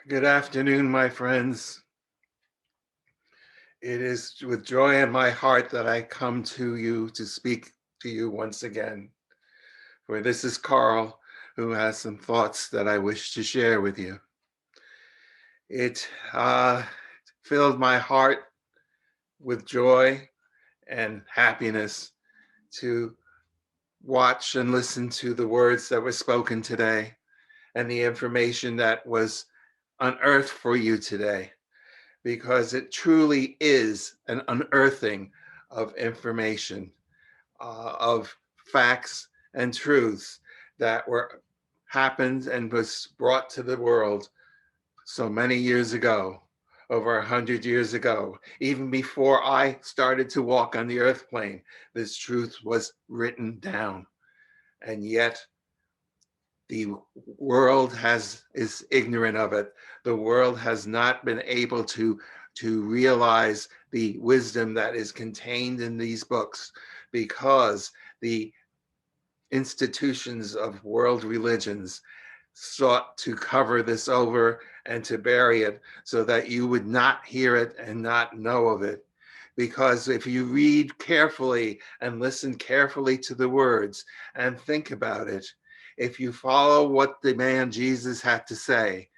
Good afternoon, my friends. It is with joy in my heart that I come to you to speak to you once again. For this is Carl, who has some thoughts that I wish to share with you. It filled my heart with joy and happiness to watch and listen to the words that were spoken today and the information that was unearthed for you today, because it truly is an unearthing of information, of facts and truths that were happened and was brought to the world so many years ago, over 100 years ago. Even before I started to walk on the earth plane, this truth was written down. And yet the world is ignorant of it. The world has not been able to realize the wisdom that is contained in these books, because the institutions of world religions sought to cover this over and to bury it so that you would not hear it and not know of it. Because if you read carefully and listen carefully to the words and think about it, if you follow what the man Jesus had to say,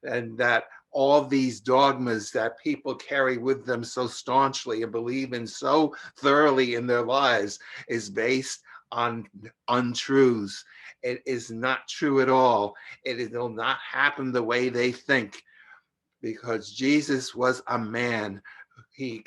and that all these dogmas that people carry with them so staunchly and believe in so thoroughly in their lives is based on untruths. It is not true at all. It will not happen the way they think, because Jesus was a man. He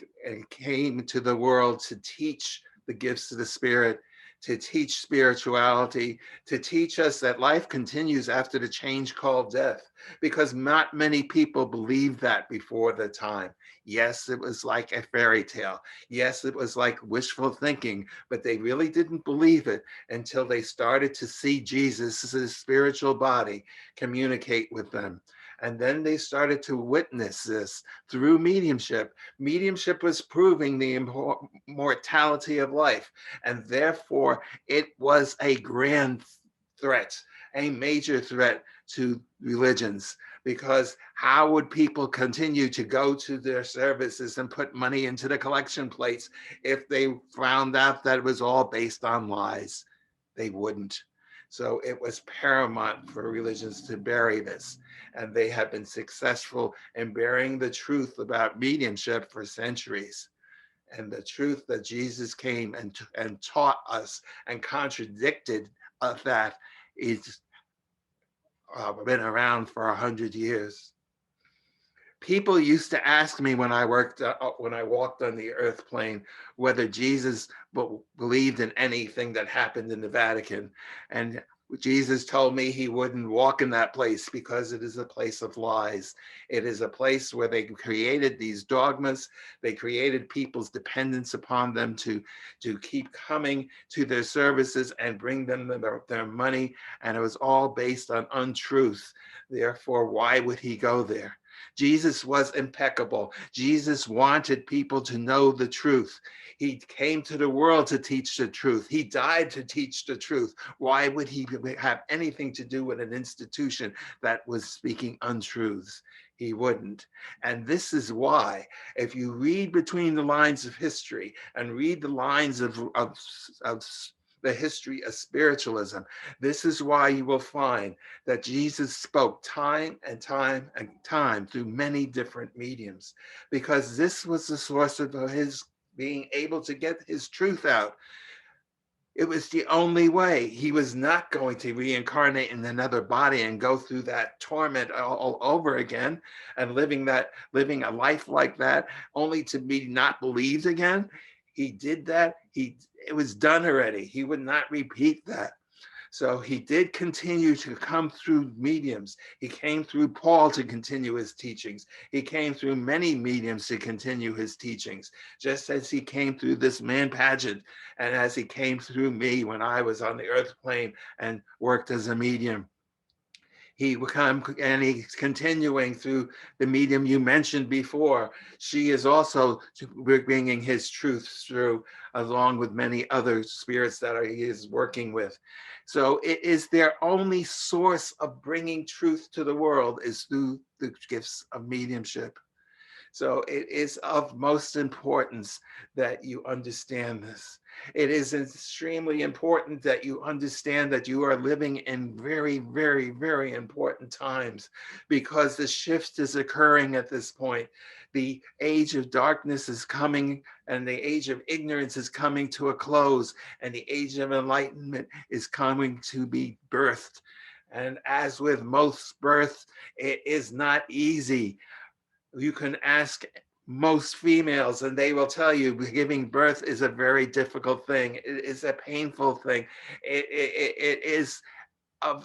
came to the world to teach the gifts of the Spirit, to teach spirituality, to teach us that life continues after the change called death, because not many people believed that before the time. Yes, it was like a fairy tale. Yes, it was like wishful thinking, but they really didn't believe it until they started to see Jesus' spiritual body communicate with them. And then they started to witness this through mediumship. Mediumship was proving the immortality of life, and therefore it was a grand threat, a major threat to religions. Because how would people continue to go to their services and put money into the collection plates if they found out that it was all based on lies? They wouldn't. So it was paramount for religions to bury this. And they have been successful in burying the truth about mediumship for centuries. And the truth that Jesus came and taught us and contradicted that is been around for 100 years. People used to ask me when I walked on the earth plane whether Jesus believed in anything that happened in the Vatican, and Jesus told me he wouldn't walk in that place because it is a place of lies. It is a place where they created these dogmas. They created people's dependence upon them to keep coming to their services and bring them their money. And it was all based on untruth. Therefore, why would he go there? Jesus was impeccable. Jesus wanted people to know the truth. He came to the world to teach the truth. He died to teach the truth. Why would he have anything to do with an institution that was speaking untruths? He wouldn't. And this is why, if you read between the lines of history and read the lines of the history of spiritualism, this is why you will find that Jesus spoke time and time and time through many different mediums, because this was the source of his being able to get his truth out. It was the only way. He was not going to reincarnate in another body and go through that torment all over again, and living a life like that only to be not believed again. He did that. It was done already. He would not repeat that. So he did continue to come through mediums. He came through Paul to continue his teachings. He came through many mediums to continue his teachings, just as he came through this man Padgett, and as he came through me when I was on the earth plane and worked as a medium. He will come, and he's continuing through the medium you mentioned before. She is also bringing his truth through, along with many other spirits that he is working with. So it is their only source of bringing truth to the world is through the gifts of mediumship. So it is of most importance that you understand this. It is extremely important that you understand that you are living in very, very, very important times, because the shift is occurring at this point. The age of darkness is coming, and the age of ignorance is coming to a close, and the age of enlightenment is coming to be birthed. And as with most births, it is not easy. You can ask most females and they will tell you giving birth is a very difficult thing. It is a painful thing. It is a,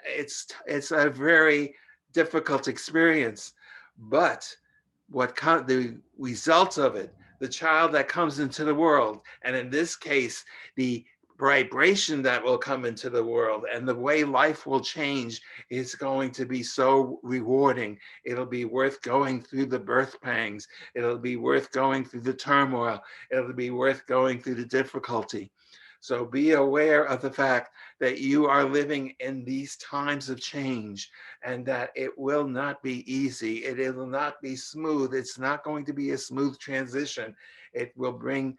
it's a very difficult experience. But the results of it, the child that comes into the world, and in this case, the vibration that will come into the world and the way life will change is going to be so rewarding. It'll be worth going through the birth pangs. It'll be worth going through the turmoil. It'll be worth going through the difficulty. So be aware of the fact that you are living in these times of change, and that it will not be easy. It will not be smooth. It's not going to be a smooth transition. It will bring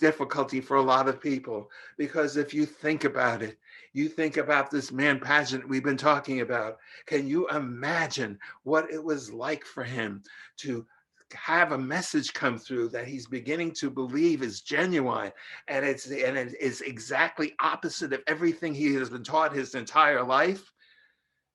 difficulty for a lot of people, because if you think about it, you think about this man Padgett we've been talking about. Can you imagine what it was like for him to have a message come through that he's beginning to believe is genuine, and it is exactly opposite of everything he has been taught his entire life?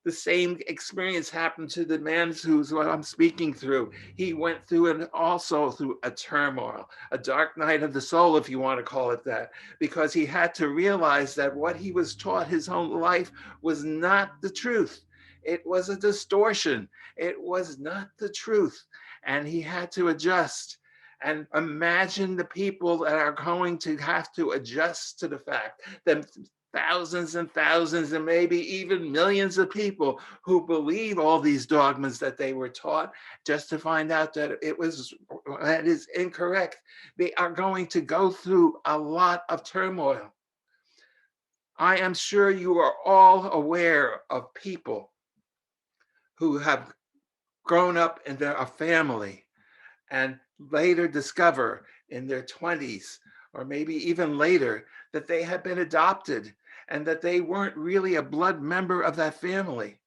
The same experience happened to the man who's what I'm speaking through. He went through, and also through a turmoil, a dark night of the soul, if you want to call it that, because he had to realize that what he was taught his whole life was not the truth. It was a distortion. It was not the truth. And he had to adjust. And imagine the people that are going to have to adjust to the fact that thousands and thousands and maybe even millions of people who believe all these dogmas that they were taught, just to find out that that is incorrect. They are going to go through a lot of turmoil. I am sure you are all aware of people who have grown up in a family and later discover in their 20s or maybe even later that they had been adopted and that they weren't really a blood member of that family.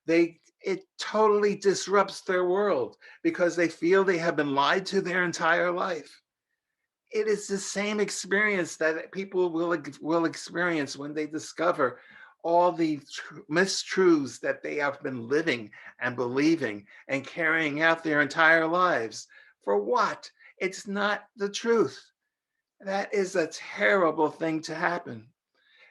It totally disrupts their world because they feel they have been lied to their entire life. It is the same experience that people will experience when they discover all the mistruths that they have been living and believing and carrying out their entire lives. For what? It's not the truth. That is a terrible thing to happen.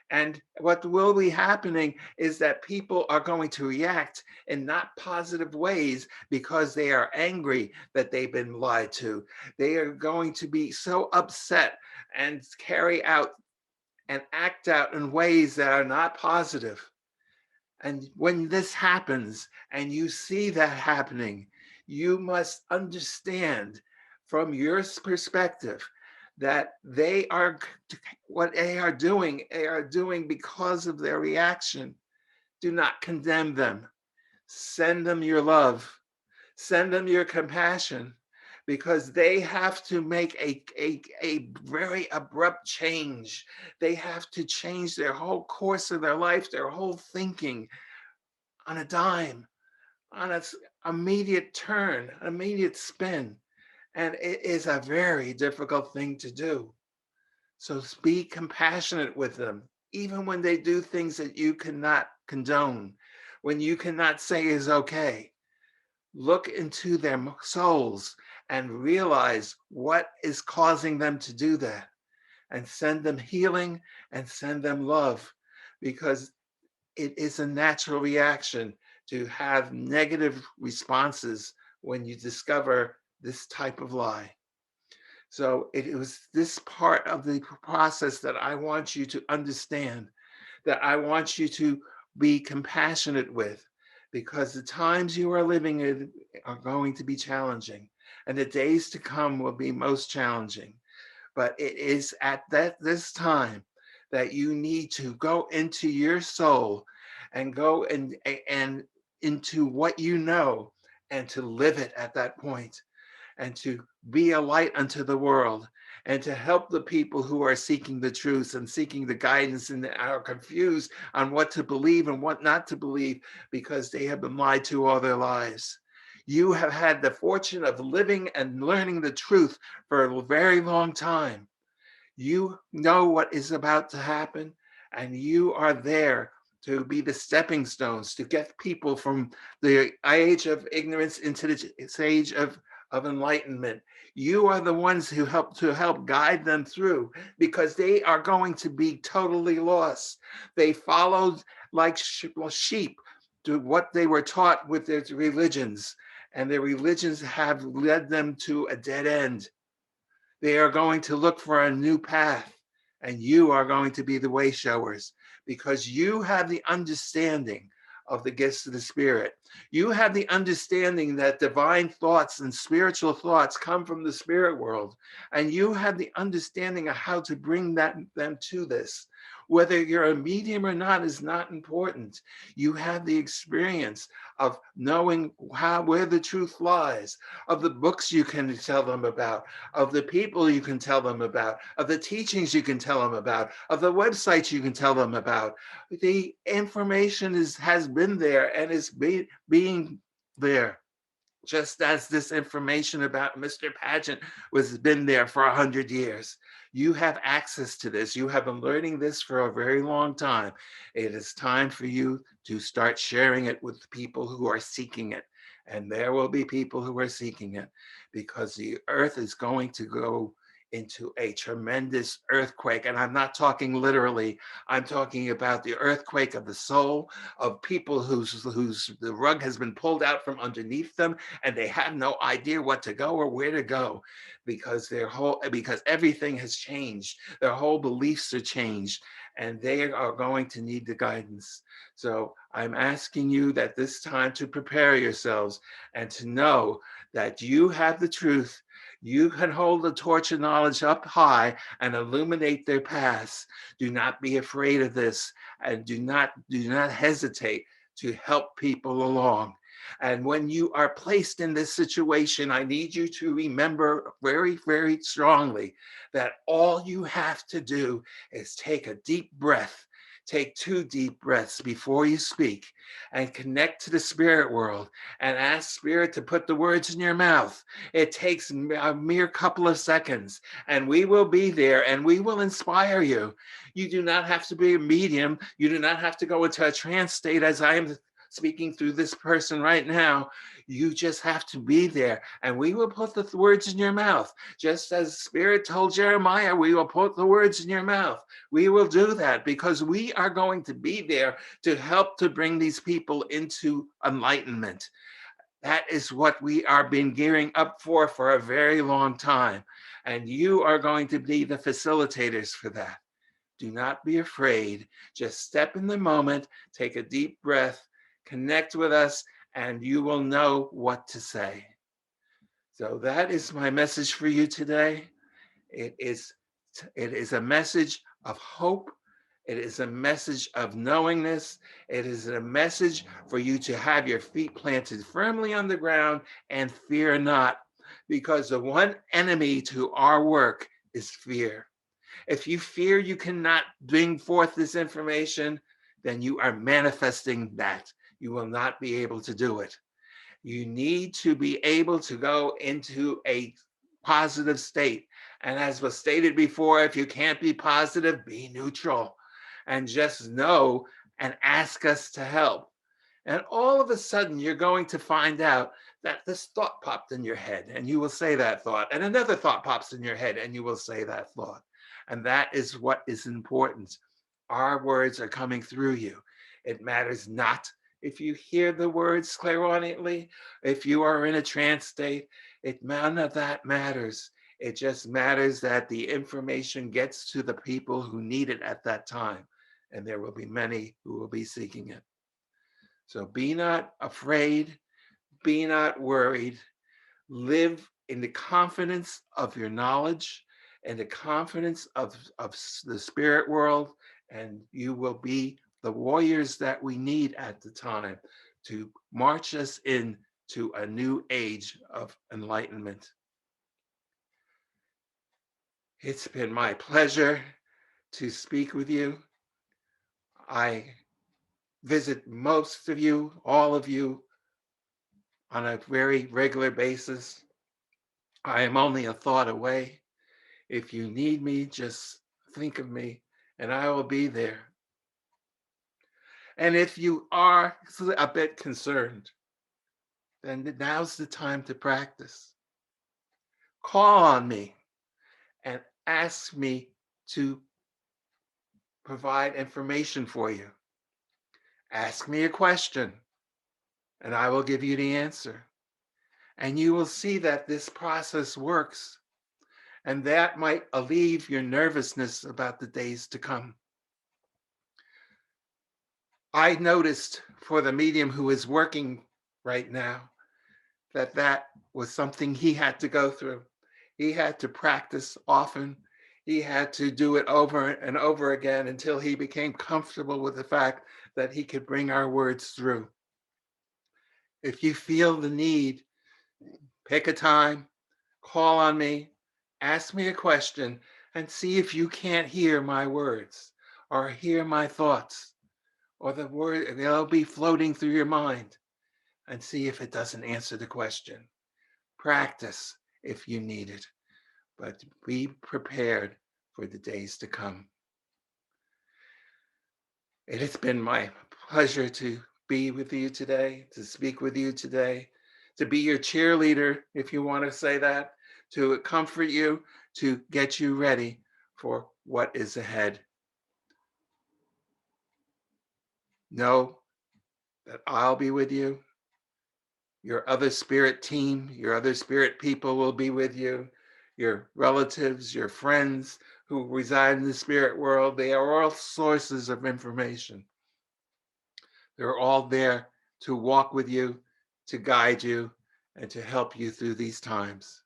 And what will be happening is that people are going to react in not positive ways because they are angry that they've been lied to. They are going to be so upset and carry out and act out in ways that are not positive. And when this happens and you see that happening, you must understand from your perspective that what they are doing because of their reaction. Do not condemn them. Send them your love. Send them your compassion, because they have to make a very abrupt change. They have to change their whole course of their life, their whole thinking on a dime, on its immediate turn, immediate spin. And it is a very difficult thing to do. So be compassionate with them, even when they do things that you cannot condone, when you cannot say is okay. Look into their souls and realize what is causing them to do that, and send them healing and send them love, because it is a natural reaction to have negative responses when you discover this type of lie. So it was this part of the process that I want you to understand, that I want you to be compassionate with, because the times you are living in are going to be challenging, and the days to come will be most challenging. But it is at this time that you need to go into your soul and go and into what you know, and to live it at that point, and to be a light unto the world, and to help the people who are seeking the truth and seeking the guidance and are confused on what to believe and what not to believe, because they have been lied to all their lives. You have had the fortune of living and learning the truth for a very long time. You know what is about to happen, and you are there to be the stepping stones to get people from the age of ignorance into the age of enlightenment. You are the ones who help guide them through, because they are going to be totally lost. They followed like sheep to what they were taught with their religions, and their religions have led them to a dead end. They are going to look for a new path, and you are going to be the way showers, because you have the understanding of the gifts of the Spirit. You have the understanding that divine thoughts and spiritual thoughts come from the spirit world, and you have the understanding of how to bring them to this. Whether you're a medium or not is not important. You have the experience of knowing where the truth lies, of the books you can tell them about, of the people you can tell them about, of the teachings you can tell them about, of the websites you can tell them about. The information has been there and is being there, just as this information about Mr. Padgett was been there for 100 years. You have access to this. You have been learning this for a very long time. It is time for you to start sharing it with people who are seeking it. And there will be people who are seeking it, because the earth is going to go into a tremendous earthquake. And I'm not talking literally, I'm talking about the earthquake of the soul, of people whose the rug has been pulled out from underneath them, and they have no idea what to go or where to go, because because everything has changed. Their whole beliefs are changed, and they are going to need the guidance. So I'm asking you that this time to prepare yourselves and to know that you have the truth. You can hold the torch of knowledge up high and illuminate their paths. Do not be afraid of this, and do not hesitate to help people along. And when you are placed in this situation, I need you to remember very, very strongly that all you have to do is take a deep breath. Take 2 deep breaths before you speak, and connect to the spirit world, and ask spirit to put the words in your mouth. It takes a mere couple of seconds, and we will be there, and we will inspire you. You do not have to be a medium. You do not have to go into a trance state as I am speaking through this person right now. You just have to be there, and we will put the words in your mouth. Just as Spirit told Jeremiah, we will put the words in your mouth. We will do that, because we are going to be there to help to bring these people into enlightenment. That is what we are been gearing up for a very long time. And you are going to be the facilitators for that. Do not be afraid. Just step in the moment, take a deep breath, connect with us, and you will know what to say. So that is my message for you today. It is, it is a message of hope. It is a message of knowingness. It is a message for you to have your feet planted firmly on the ground and fear not, because the one enemy to our work is fear. If you fear you cannot bring forth this information, then you are manifesting that. You will not be able to do it. You need to be able to go into a positive state. And as was stated before, if you can't be positive, be neutral, and just know and ask us to help. And all of a sudden, you're going to find out that this thought popped in your head, and you will say that thought. And another thought pops in your head, and you will say that thought. And that is what is important. Our words are coming through you. It matters not if you hear the words clairaudiently, if you are in a trance state, none of that matters. It just matters that the information gets to the people who need it at that time. and there will be many who will be seeking it. So be not afraid, be not worried. Live in the confidence of your knowledge and the confidence of the spirit world, and you will be the warriors that we need at the time to march us into a new age of enlightenment. It's been my pleasure to speak with you. I visit most of you, all of you, on a very regular basis. I am only a thought away. If you need me, just think of me and I will be there. And if you are a bit concerned, then now's the time to practice. Call on me and ask me to provide information for you. Ask me a question and I will give you the answer. And you will see that this process works. And that might alleviate your nervousness about the days to come. I noticed for the medium who is working right now that that was something he had to go through. He had to practice often. He had to do it over and over again until he became comfortable with the fact that he could bring our words through. If you feel the need, pick a time, call on me, ask me a question, and see if you can't hear my words or hear my thoughts or the word, they'll be floating through your mind, and see if it doesn't answer the question. Practice if you need it, but be prepared for the days to come. It has been my pleasure to be with you today, to speak with you today, to be your cheerleader, if you want to say that, to comfort you, to get you ready for what is ahead. Know that I'll be with you. Your other spirit team, your other spirit people will be with you. Your relatives, your friends who reside in the spirit world, they are all sources of information. They're all there to walk with you, to guide you, and to help you through these times.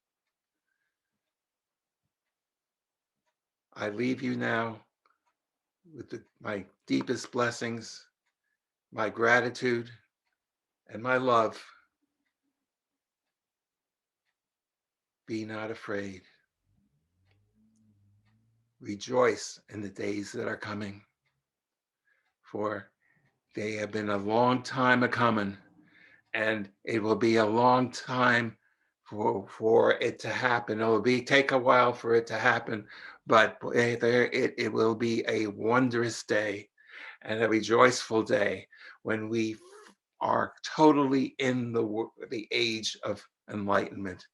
I leave you now with my deepest blessings, my gratitude, and my love. Be not afraid. Rejoice in the days that are coming, for they have been a long time a coming, and it will be a long time for it to happen. It will take a while for it to happen, but it will be a wondrous day and a rejoiceful day when we are totally in the age of enlightenment,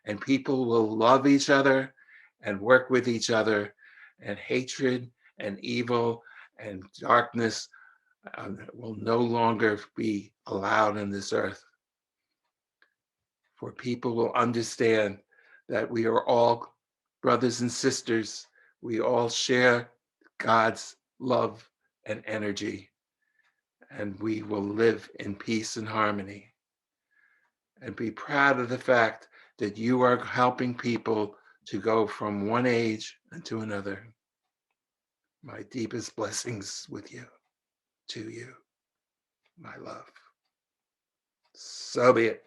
and people will love each other and work with each other, and hatred and evil and darkness will no longer be allowed on this earth. For people will understand that we are all brothers and sisters. We all share God's love and energy, and we will live in peace and harmony. And be proud of the fact that you are helping people to go from one age into another. My deepest blessings with you, to you, my love. So be it.